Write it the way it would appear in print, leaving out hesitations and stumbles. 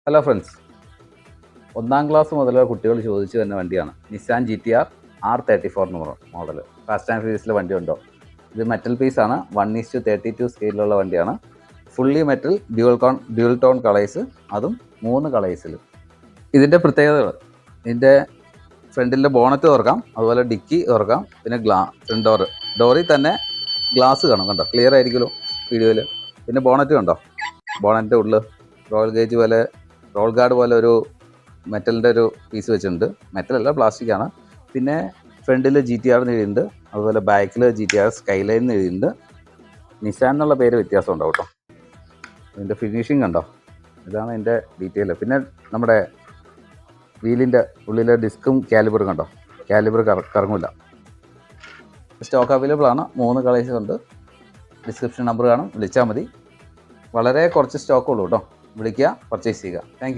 Hello friends, 1ാം class മുതൽ കുട്ടികൾ ചോദിച്ചു തന്നെ വണ്ടിയാണ് നിസാൻ GTR R34 എന്ന് പറഞ്ഞ മോഡൽ. ഫാസ്റ്റ് ആൻഡ് ഫ്യൂരിയസിലെ വണ്ടി ഉണ്ടോ? ഇത് മെറ്റൽ പീസാണ്. 1:32 സ്കെയിലുള്ള വണ്ടിയാണ്. Fully metal dual tone colours, അതും 3 കളേഴ്സിൽ. ഇതിൻ്റെ പ്രത്യേകതകൾ: ഇതിൻ്റെ ഫ്രണ്ടിലെ ബോണറ്റ് തുറക്കാം, അതുപോലെ ഡിക്കി തുറക്കാം, പിന്നെ ഫ്രണ്ട് ഡോറിൽ തന്നെ ഗ്ലാസ് കാണും, കണ്ടോ? ക്ലിയർ ആയിരിക്കുമല്ലോ വീഡിയോയിൽ. പിന്നെ ബോണറ്റ് കണ്ടോ? ബോണറ്റിൻ്റെ ഉള്ളിൽ റോൾ ഗാർഡ് പോലെ ഒരു മെറ്റലിൻ്റെ ഒരു പീസ് വെച്ചിട്ടുണ്ട്. മെറ്റലല്ല, പ്ലാസ്റ്റിക്കാണ്. പിന്നെ ഫ്രണ്ടിൽ GTR എന്ന് എഴുതിയിട്ടുണ്ട്, അതുപോലെ ബാക്കിൽ GTR സ്കൈലൈൻ എന്ന് എഴുതിയിട്ടുണ്ട്. നിസാൻ എന്നുള്ള പേര് വ്യത്യാസം ഉണ്ടാവും കേട്ടോ. ഇതിൻ്റെ ഫിനിഷിങ് കണ്ടോ? ഇതാണ് ഇതിൻ്റെ ഡീറ്റെയിൽ. പിന്നെ നമ്മുടെ വീലിൻ്റെ ഉള്ളിലെ ഡിസ്കും കാലിബറും കണ്ടോ? കാലിബർ കറങ്ങില്ല. സ്റ്റോക്ക് അവൈലബിൾ ആണ്. 3 കളേഴ്സ് ഉണ്ട്. ഡിസ്ക്രിപ്ഷൻ നമ്പർ കാണും, വിളിച്ചാൽ മതി. വളരെ കുറച്ച് സ്റ്റോക്കുള്ളൂ കേട്ടോ. വിളിക്കുക, പർച്ചേസ് ചെയ്യുക. Thank you.